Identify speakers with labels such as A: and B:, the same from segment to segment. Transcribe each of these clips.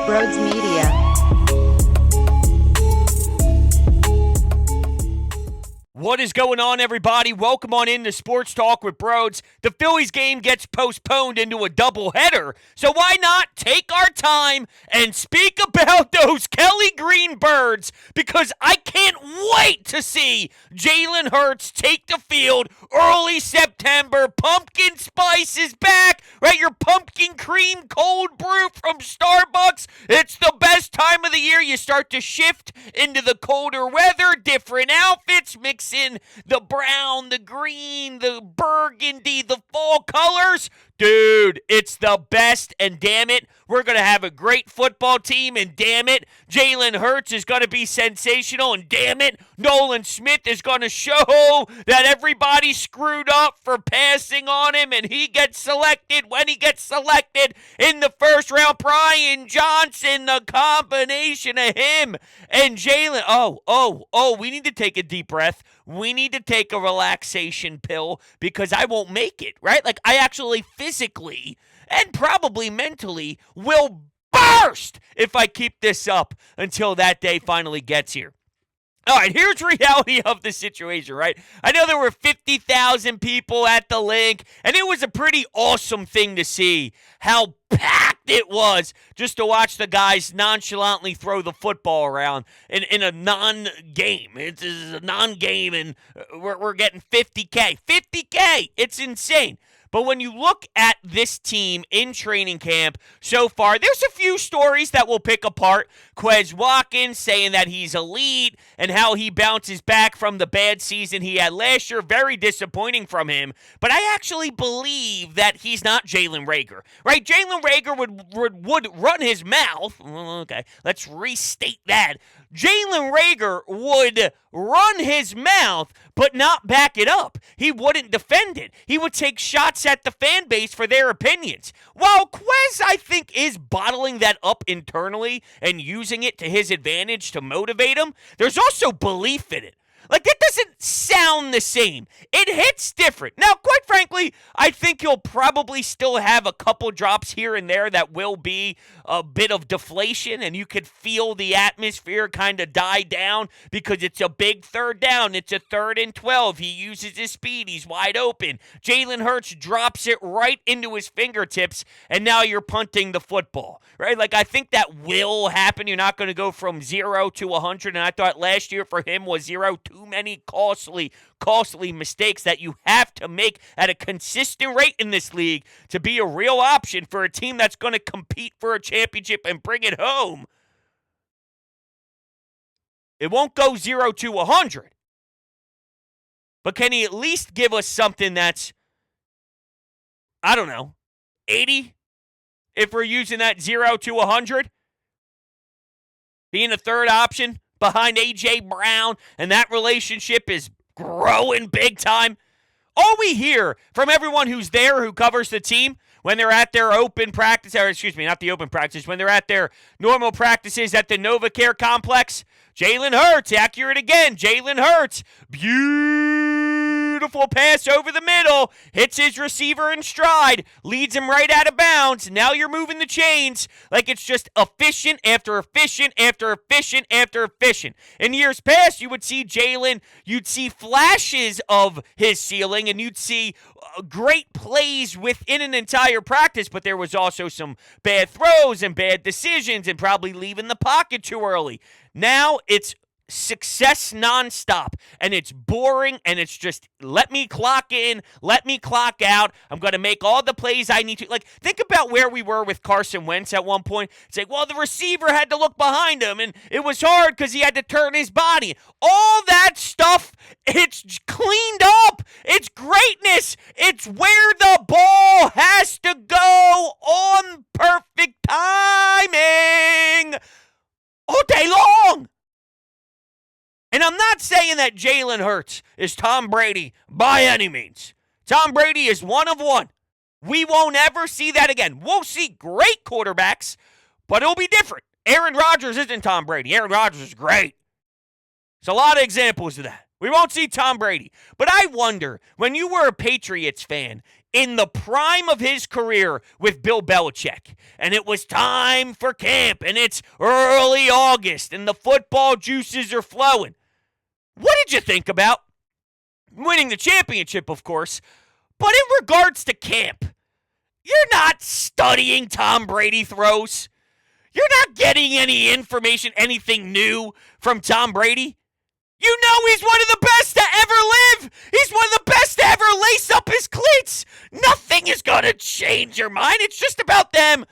A: Broads Media.
B: What is going on, everybody? Welcome on into Sports Talk with Broads. The Phillies game gets postponed into a doubleheader, so why not take our time and speak about those Kelly Green Birds, because I can't wait to see Jalen Hurts take the field early September. Pumpkin spice is back, right? Your pumpkin cream cold brew from Starbucks. It's the best time of the year. You start to shift into the colder weather, different outfits, mix in the brown, the green, the burgundy, the fall colors. Dude, it's the best, and damn it, we're going to have a great football team, and damn it, Jalen Hurts is going to be sensational, and damn it, Nolan Smith is going to show that everybody screwed up for passing on him, and he gets selected when he gets selected in the first round. Brian Johnson, the combination of him and Jalen. We need to take a deep breath. We need to take a relaxation pill because I won't make it, right? Like, I actually physically and probably mentally will burst if I keep this up until that day finally gets here. All right, here's reality of the situation, right? I know there were 50,000 people at the link, and it was a pretty awesome thing to see how packed it was just to watch the guys nonchalantly throw the football around in a non-game. It's a non-game, and we're getting 50K. 50K! It's insane. But when you look at this team in training camp so far, there's a few stories that we'll pick apart. Quez Watkins saying that he's elite and how he bounces back from the bad season he had last year. Very disappointing from him. But I actually believe that he's not Jalen Reagor, right? Jalen Reagor would run his mouth. Okay, let's restate that. Jalen Reagor would run his mouth, but not back it up. He wouldn't defend it. He would take shots at the fan base for their opinions. While Quez, I think, is bottling that up internally and using it to his advantage to motivate him, there's also belief in it. Like, that doesn't sound the same. It hits different. Now, quite frankly, I think he'll probably still have a couple drops here and there that will be a bit of deflation, and you could feel the atmosphere kind of die down because it's a big third down. It's a 3rd and 12. He uses his speed. He's wide open. Jalen Hurts drops it right into his fingertips, and now you're punting the football, right? Like, I think that will happen. You're not going to go from 0 to 100, and I thought last year for him was 0 to many costly mistakes that you have to make at a consistent rate in this league to be a real option for a team that's going to compete for a championship and bring it home. It won't go 0 to 100. But can he at least give us something that's, I don't know, 80? If we're using that 0 to 100? Being a third option behind A.J. Brown, and that relationship is growing big time. All we hear from everyone who's there, who covers the team, when they're at their open practice, or excuse me, not the open practice, when they're at their normal practices at the NovaCare complex, Jalen Hurts, accurate again, Jalen Hurts, beautiful pass over the middle, hits his receiver in stride, leads him right out of bounds. Now you're moving the chains like it's just efficient after efficient after efficient after efficient. In years past, you would see Jalen, you'd see flashes of his ceiling, and you'd see great plays within an entire practice, but there was also some bad throws and bad decisions and probably leaving the pocket too early. Now it's success nonstop, and it's boring, and it's just let me clock in, let me clock out. I'm going to make all the plays I need to. Like, think about where we were with Carson Wentz at one point. It's like, well, the receiver had to look behind him, and it was hard because he had to turn his body. All that stuff, it's cleaned up. It's greatness. It's where the ball has to go on perfect timing all day long. And I'm not saying that Jalen Hurts is Tom Brady by any means. Tom Brady is one of one. We won't ever see that again. We'll see great quarterbacks, but it'll be different. Aaron Rodgers isn't Tom Brady. Aaron Rodgers is great. There's a lot of examples of that. We won't see Tom Brady. But I wonder, when you were a Patriots fan in the prime of his career with Bill Belichick. And it was time for camp, and it's early August, and the football juices are flowing. What did you think about winning the championship, of course? But in regards to camp, you're not studying Tom Brady throws. You're not getting any information, anything new from Tom Brady. You know he's one of the best to ever live. He's one of the best to ever lace up his cleats. Nothing is going to change your mind. It's just about them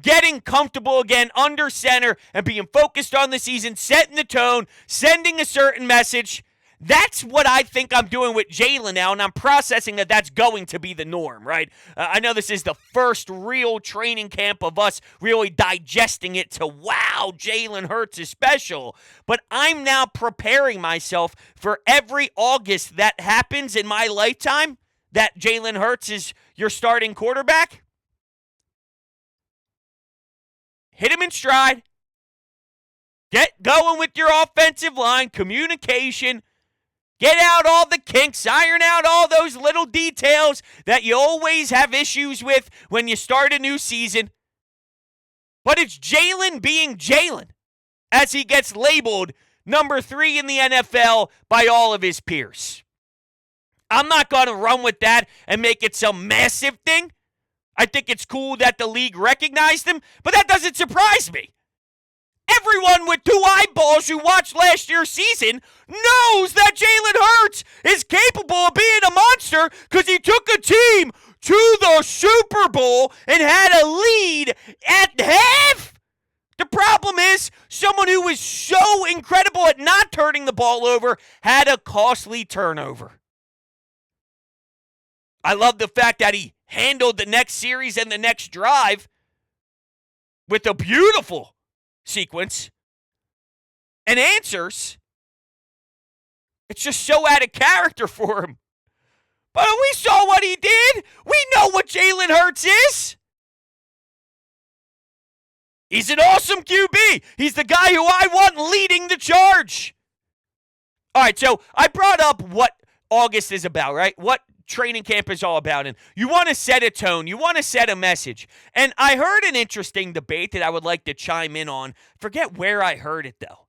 B: getting comfortable again under center and being focused on the season, setting the tone, sending a certain message. That's what I think I'm doing with Jalen now, and I'm processing that that's going to be the norm, right? I know this is the first real training camp of us really digesting it to, wow, Jalen Hurts is special. But I'm now preparing myself for every August that happens in my lifetime that Jalen Hurts is your starting quarterback. Hit him in stride. Get going with your offensive line, communication. Get out all the kinks, iron out all those little details that you always have issues with when you start a new season. But it's Jalen being Jalen as he gets labeled number 3 in the NFL by all of his peers. I'm not going to run with that and make it some massive thing. I think it's cool that the league recognized him, but that doesn't surprise me. Everyone with 2 eyeballs who watched last year's season knows that Jalen Hurts is capable of being a monster because he took a team to the Super Bowl and had a lead at half. The problem is someone who was so incredible at not turning the ball over had a costly turnover. I love the fact that he handled the next series and the next drive with a beautiful sequence and answers. It's just so out of character for him. But we saw what he did. We know what Jalen Hurts is. He's an awesome QB. He's the guy who I want leading the charge. All right, so I brought up what August is about, right? What training camp is all about. And you want to set a tone. You want to set a message. And I heard an interesting debate that I would like to chime in on. Forget where I heard it, though.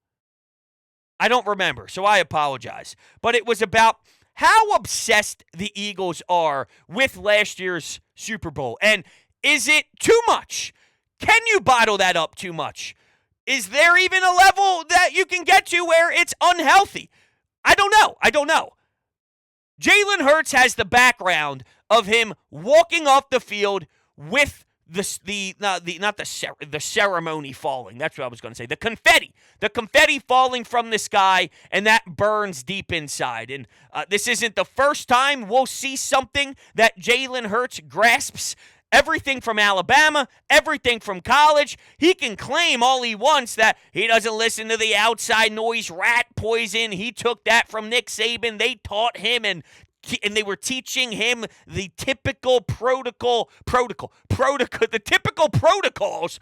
B: I don't remember, so I apologize. But it was about how obsessed the Eagles are with last year's Super Bowl. And is it too much? Can you bottle that up too much? Is there even a level that you can get to where it's unhealthy? I don't know. Jalen Hurts has the background of him walking off the field with the ceremony falling. That's what I was going to say. The confetti falling from the sky, and that burns deep inside. And this isn't the first time we'll see something that Jalen Hurts grasps. Everything from Alabama, everything from college. He can claim all he wants that he doesn't listen to the outside noise, rat poison. He took that from Nick Saban. They taught him and they were teaching him the typical the typical protocols.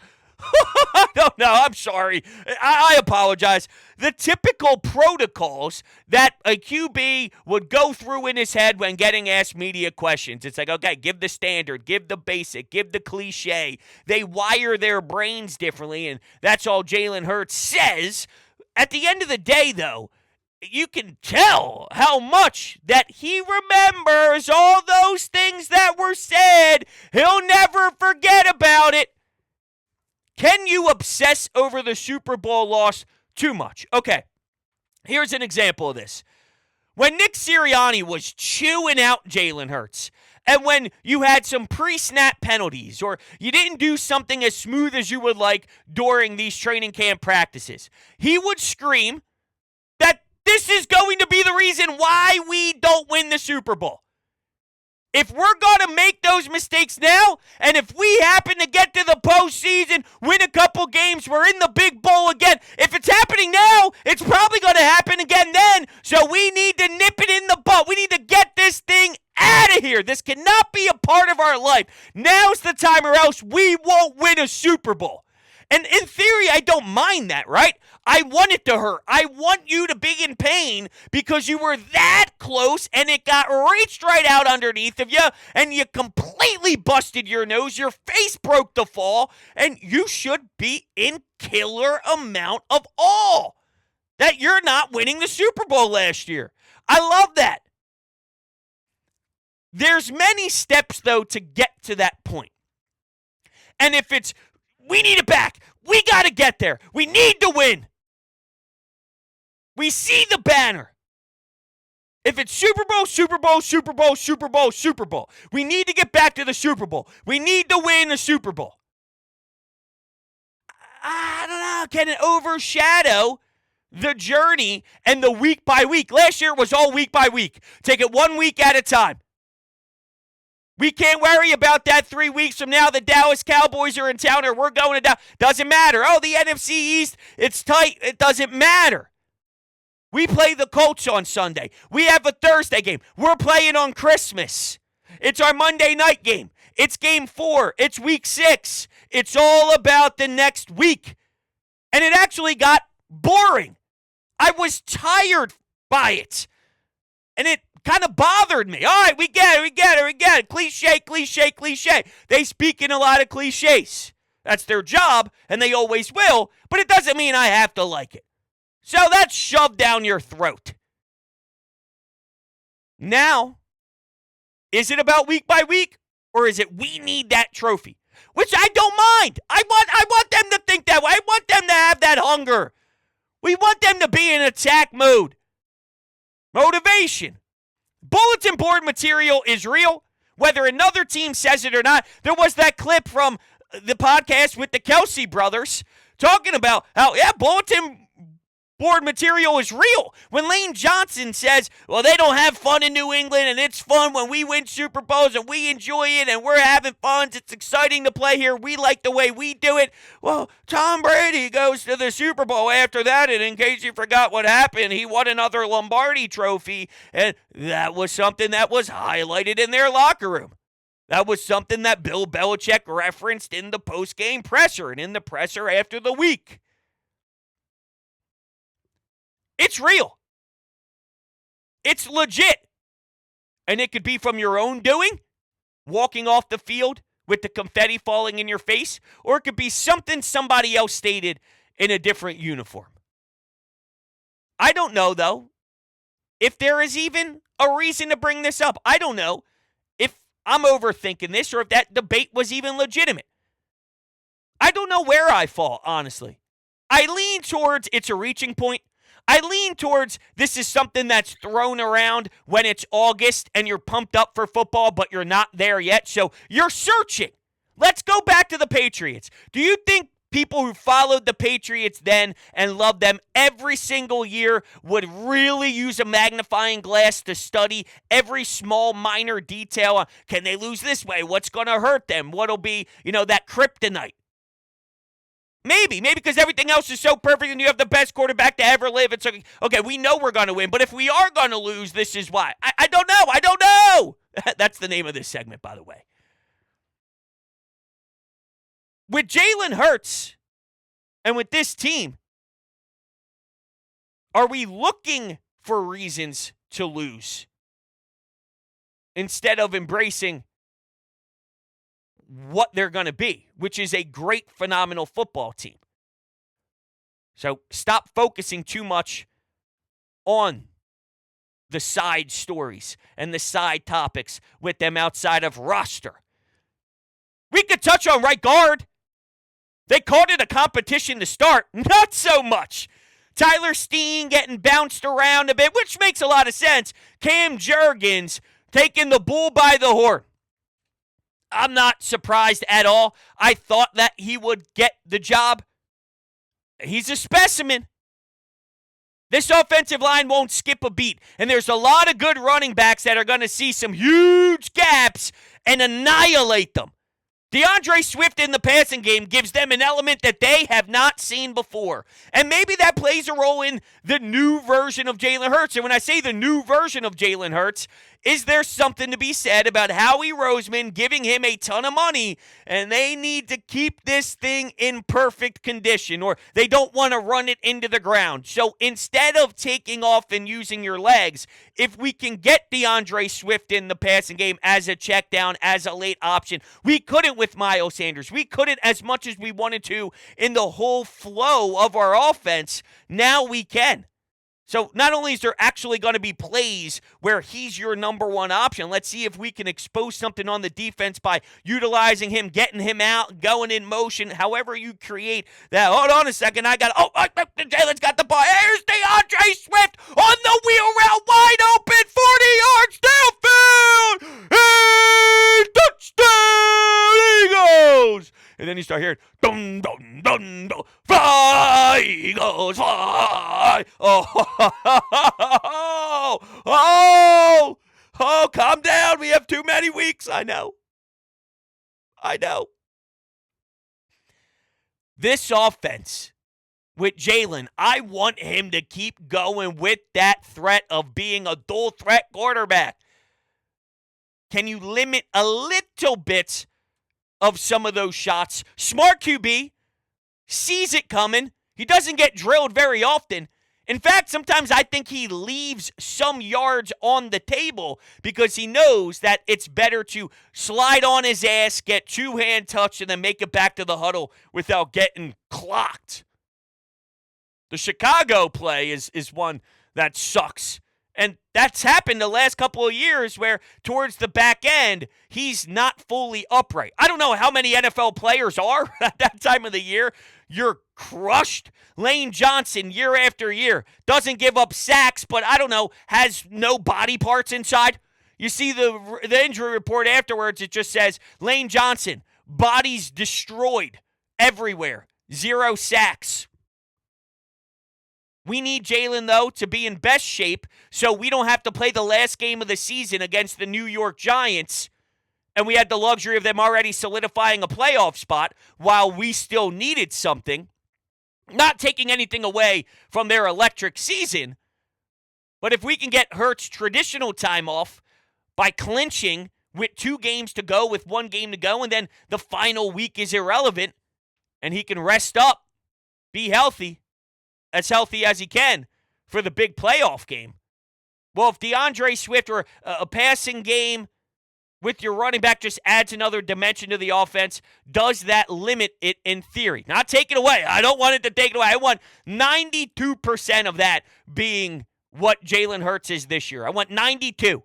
B: No, I'm sorry. I apologize. The typical protocols that a QB would go through in his head when getting asked media questions. It's like, okay, give the standard, give the basic, give the cliche. They wire their brains differently, and that's all Jalen Hurts says. At the end of the day, though, you can tell how much that he remembers all those things that were said. He'll never forget about it. Can you obsess over the Super Bowl loss too much? Okay, here's an example of this. When Nick Sirianni was chewing out Jalen Hurts, and when you had some pre-snap penalties, or you didn't do something as smooth as you would like during these training camp practices, he would scream that this is going to be the reason why we don't win the Super Bowl. If we're going to make those mistakes now, and if we happen to get to the postseason, win a couple games, we're in the big bowl again. If it's happening now, it's probably going to happen again then. So we need to nip it in the bud. We need to get this thing out of here. This cannot be a part of our life. Now's the time or else we won't win a Super Bowl. And in theory, I don't mind that, right? I want it to hurt. I want you to be in pain because you were that close and it got reached right out underneath of you and you completely busted your nose. Your face broke the fall and you should be in killer amount of awe that you're not winning the Super Bowl last year. I love that. There's many steps, though, to get to that point. And if it's, we need it back, we got to get there, we need to win. We see the banner. If it's Super Bowl, Super Bowl, Super Bowl, Super Bowl, Super Bowl, we need to get back to the Super Bowl. We need to win the Super Bowl. I don't know, can it overshadow the journey and the week by week? Last year was all week by week. Take it 1 week at a time. We can't worry about that 3 weeks from now. The Dallas Cowboys are in town or we're going to Dallas. Doesn't matter. Oh, the NFC East, it's tight. It doesn't matter. We play the Colts on Sunday. We have a Thursday game. We're playing on Christmas. It's our Monday night game. It's game 4. It's week 6. It's all about the next week. And it actually got boring. I was tired by it. And it kind of bothered me. All right, we get it. Cliche. They speak in a lot of cliches. That's their job, and they always will, but it doesn't mean I have to like it. So that's shoved down your throat. Now, is it about week by week, or is it we need that trophy? Which I don't mind. I want them to think that way. I want them to have that hunger. We want them to be in attack mode. Motivation. Bulletin board material is real, whether another team says it or not. There was that clip from the podcast with the Kelsey brothers talking about how, bulletin board material is real. When Lane Johnson says, well, they don't have fun in New England, and it's fun when we win Super Bowls, and we enjoy it, and we're having fun. It's exciting to play here. We like the way we do it. Well, Tom Brady goes to the Super Bowl after that, and in case you forgot what happened, he won another Lombardi trophy, and that was something that was highlighted in their locker room. That was something that Bill Belichick referenced in the post-game presser and in the presser after the week. It's real. It's legit. And it could be from your own doing, walking off the field with the confetti falling in your face, or it could be something somebody else stated in a different uniform. I don't know, though, if there is even a reason to bring this up. I don't know if I'm overthinking this or if that debate was even legitimate. I don't know where I fall, honestly. I lean towards it's a reaching point. I lean towards this is something that's thrown around when it's August and you're pumped up for football, but you're not there yet, so you're searching. Let's go back to the Patriots. Do you think people who followed the Patriots then and loved them every single year would really use a magnifying glass to study every small minor detail? Can they lose this way? What's going to hurt them? What'll be, that kryptonite? Maybe because everything else is so perfect and you have the best quarterback to ever live. It's okay, we know we're going to win, but if we are going to lose, this is why. I don't know. That's the name of this segment, by the way. With Jalen Hurts and with this team, are we looking for reasons to lose instead of embracing what they're going to be, which is a great, phenomenal football team? So stop focusing too much on the side stories and the side topics with them outside of roster. We could touch on right guard. They called it a competition to start. Not so much. Tyler Steen getting bounced around a bit, which makes a lot of sense. Cam Jurgens taking the bull by the horn. I'm not surprised at all. I thought that he would get the job. He's a specimen. This offensive line won't skip a beat. And there's a lot of good running backs that are going to see some huge gaps and annihilate them. DeAndre Swift in the passing game gives them an element that they have not seen before. And maybe that plays a role in the new version of Jalen Hurts. And when I say the new version of Jalen Hurts, is there something to be said about Howie Roseman giving him a ton of money and they need to keep this thing in perfect condition, or they don't want to run it into the ground? So instead of taking off and using your legs, if we can get DeAndre Swift in the passing game as a check down, as a late option, we couldn't with Miles Sanders. We couldn't as much as we wanted to in the whole flow of our offense. Now we can. So not only is there actually going to be plays where he's your number one option, let's see if we can expose something on the defense by utilizing him, getting him out, going in motion, however you create that. Hold on a second. Jalen's got the ball. Here's DeAndre Swift on the wheel route, wide open, 40 yards downfield. Hey, touchdown, Eagles. And then you start hearing, dum, dum, dum, dum, fly, Eagles, fly. Oh, calm down. We have too many weeks. I know. This offense with Jalen, I want him to keep going with that threat of being a dual threat quarterback. Can you limit a little bit of some of those shots? Smart QB sees it coming. He doesn't get drilled very often. In fact, sometimes I think he leaves some yards on the table because he knows that it's better to slide on his ass, get two-hand touch, and then make it back to the huddle without getting clocked. The Chicago play is one that sucks. And that's happened the last couple of years where towards the back end, he's not fully upright. I don't know how many NFL players are at that time of the year. You're crushed. Lane Johnson, year after year, doesn't give up sacks, but I don't know, has no body parts inside. You see the injury report afterwards, it just says, Lane Johnson, bodies destroyed everywhere. 0 sacks. We need Jalen, though, to be in best shape so we don't have to play the last game of the season against the New York Giants, and we had the luxury of them already solidifying a playoff spot while we still needed something. Not taking anything away from their electric season, but if we can get Hurts traditional time off by clinching with 2 games to go, with 1 game to go, and then the final week is irrelevant, and he can rest up, be healthy as he can for the big playoff game. Well, if DeAndre Swift or a passing game with your running back just adds another dimension to the offense, does that limit it in theory? Not take it away. I don't want it to take it away. I want 92% of that being what Jalen Hurts is this year. I want 92.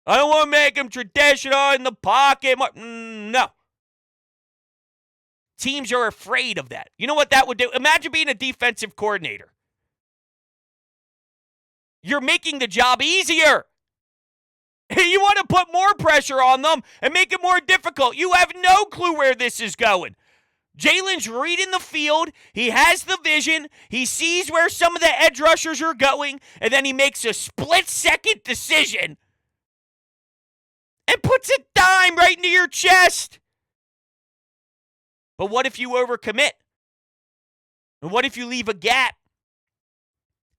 B: I don't want to make him traditional in the pocket. No. Teams are afraid of that. You know what that would do? Imagine being a defensive coordinator. You're making the job easier. You want to put more pressure on them and make it more difficult. You have no clue where this is going. Jalen's reading the field. He has the vision. He sees where some of the edge rushers are going, and then he makes a split-second decision and puts a dime right into your chest. But what if you overcommit? And what if you leave a gap?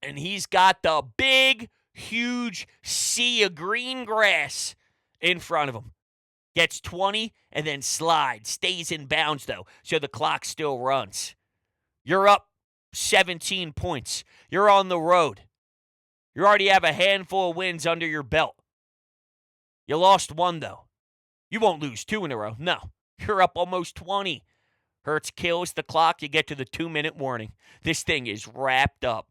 B: And he's got the big, huge sea of green grass in front of him. Gets 20 and then slides. Stays in bounds, though, so the clock still runs. You're up 17 points. You're on the road. You already have a handful of wins under your belt. You lost 1, though. You won't lose 2 in a row. No. You're up almost 20. Hurts kills the clock. You get to the 2-minute warning. This thing is wrapped up.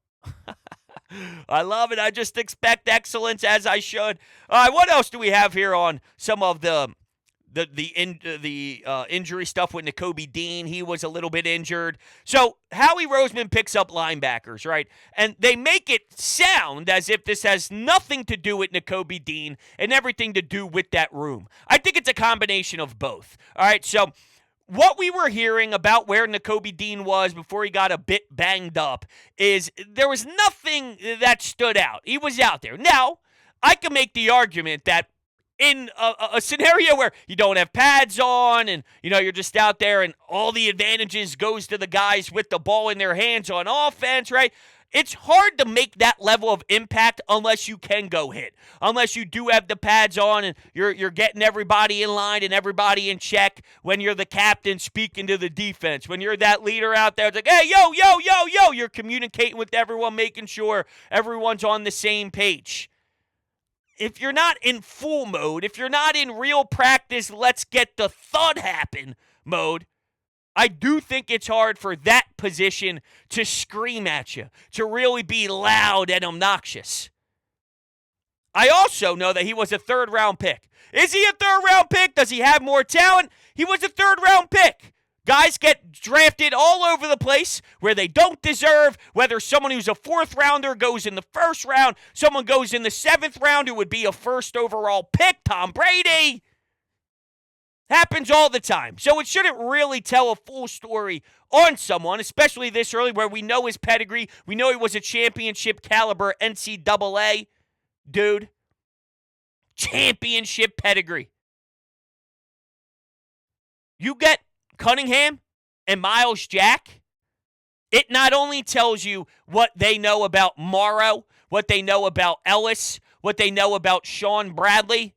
B: I love it. I just expect excellence, as I should. All right, what else do we have here on some of the injury stuff with Nakobe Dean? He was a little bit injured. So Howie Roseman picks up linebackers, right? And they make it sound as if this has nothing to do with Nakobe Dean and everything to do with that room. I think it's a combination of both. All right, so what we were hearing about where Nakobe Dean was before he got a bit banged up is there was nothing that stood out. He was out there. Now, I can make the argument that in a scenario where you don't have pads on and, you're just out there and all the advantages goes to the guys with the ball in their hands on offense, right? It's hard to make that level of impact unless you can go hit, unless you do have the pads on and you're getting everybody in line and everybody in check when you're the captain speaking to the defense. When you're that leader out there, it's like, hey, yo, yo, yo, yo, you're communicating with everyone, making sure everyone's on the same page. If you're not in full mode, if you're not in real practice, let's get the thud happen mode, I do think it's hard for that position to scream at you, to really be loud and obnoxious. I also know that he was a third-round pick. Is he a third-round pick? Does he have more talent? He was a third-round pick. Guys get drafted all over the place where they don't deserve, whether someone who's a fourth-rounder goes in the first round, someone goes in the seventh round who would be a first overall pick, Tom Brady. Happens all the time. So it shouldn't really tell a full story on someone, especially this early where we know his pedigree. We know he was a championship caliber NCAA dude. Championship pedigree. You get Cunningham and Miles Jack. It not only tells you what they know about Morrow, what they know about Ellis, what they know about Sean Bradley.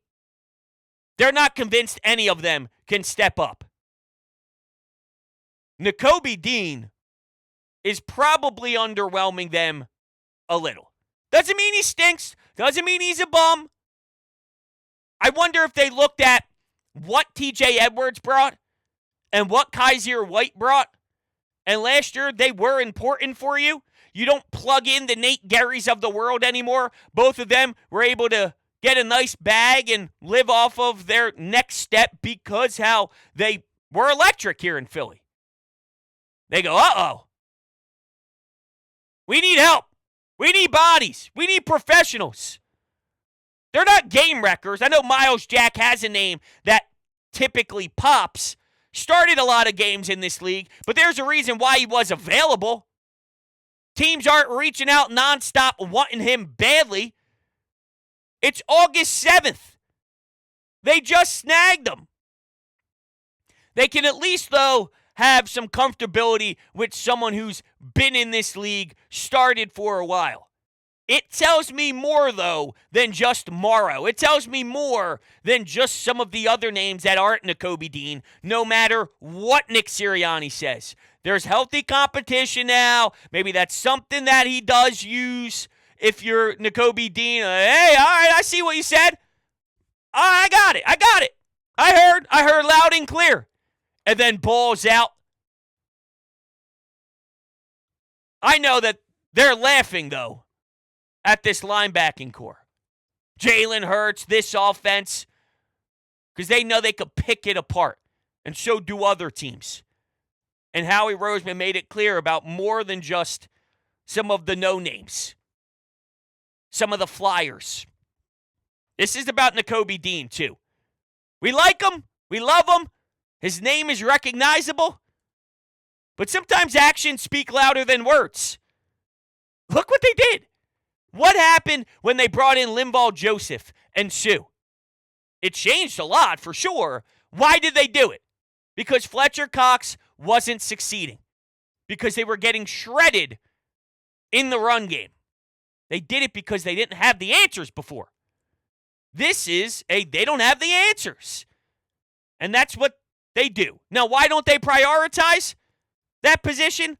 B: They're not convinced any of them can step up. Nakobe Dean is probably underwhelming them a little. Doesn't mean he stinks. Doesn't mean he's a bum. I wonder if they looked at what TJ Edwards brought and what Kaiser White brought. And last year, they were important for you. You don't plug in the Nate Garys of the world anymore. Both of them were able to get a nice bag and live off of their next step because how they were electric here in Philly. They go, uh-oh. We need help. We need bodies. We need professionals. They're not game wreckers. I know Miles Jack has a name that typically pops. Started a lot of games in this league, but there's a reason why he was available. Teams aren't reaching out nonstop wanting him badly. It's August 7th. They just snagged him. They can at least, though, have some comfortability with someone who's been in this league, started for a while. It tells me more, though, than just Morrow. It tells me more than just some of the other names that aren't Nakobe Dean, no matter what Nick Sirianni says. There's healthy competition now. Maybe that's something that he does use. If you're Nakobe Dean, hey, all right, I see what you said. I got it. I heard loud and clear. And then balls out. I know that they're laughing, though, at this linebacking core. Jalen Hurts, this offense, because they know they could pick it apart, and so do other teams. And Howie Roseman made it clear about more than just some of the no-names, some of the flyers. This is about Nakobe Dean, too. We like him. We love him. His name is recognizable. But sometimes actions speak louder than words. Look what they did. What happened when they brought in Linval Joseph and Sue? It changed a lot, for sure. Why did they do it? Because Fletcher Cox wasn't succeeding. Because they were getting shredded in the run game. They did it because they didn't have the answers before. This is they don't have the answers. And that's what they do. Now, why don't they prioritize that position?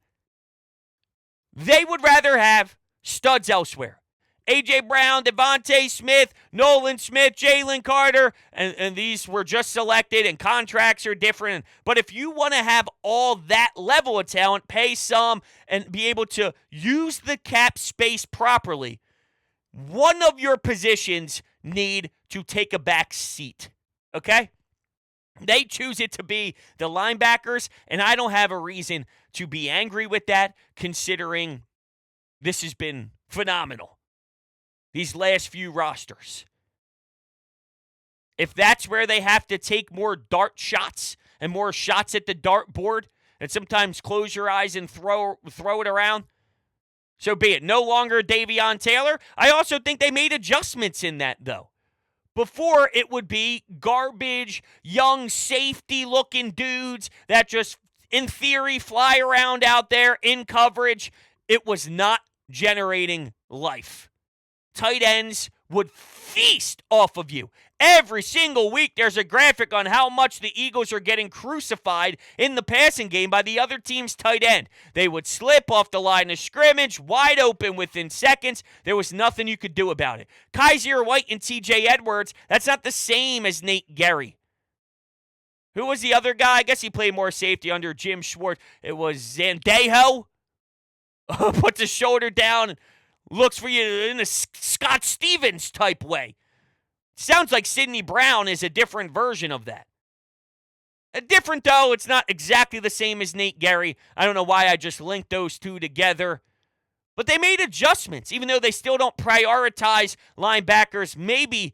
B: They would rather have studs elsewhere. A.J. Brown, Devontae Smith, Nolan Smith, Jalen Carter, and these were just selected and contracts are different. But if you want to have all that level of talent, pay some, and be able to use the cap space properly, one of your positions need to take a back seat, okay? They choose it to be the linebackers, and I don't have a reason to be angry with that, considering this has been phenomenal, these last few rosters. If that's where they have to take more dart shots and more shots at the dartboard, and sometimes close your eyes and throw it around, so be it. No longer Davion Taylor. I also think they made adjustments in that, though. Before, it would be garbage, young, safety-looking dudes that just, in theory, fly around out there in coverage. It was not generating life. Tight ends would feast off of you. Every single week, there's a graphic on how much the Eagles are getting crucified in the passing game by the other team's tight end. They would slip off the line of scrimmage, wide open within seconds. There was nothing you could do about it. Kaiser White and TJ Edwards, that's not the same as Nate Gerry. Who was the other guy? I guess he played more safety under Jim Schwartz. It was Zandejo. Puts his shoulder down and looks for you in a Scott Stevens type way. Sounds like Sidney Brown is a different version of that. Different, though. It's not exactly the same as Nate Gerry. I don't know why I just linked those two together. But they made adjustments, even though they still don't prioritize linebackers maybe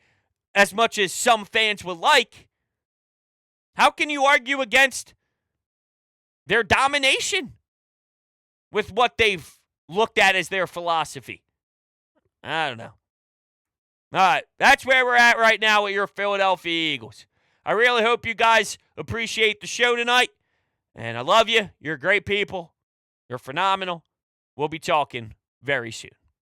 B: as much as some fans would like. How can you argue against their domination with what they've looked at as their philosophy? I don't know. All right, that's where we're at right now with your Philadelphia Eagles. I really hope you guys appreciate the show tonight. And I love you. You're great people. You're phenomenal. We'll be talking very soon.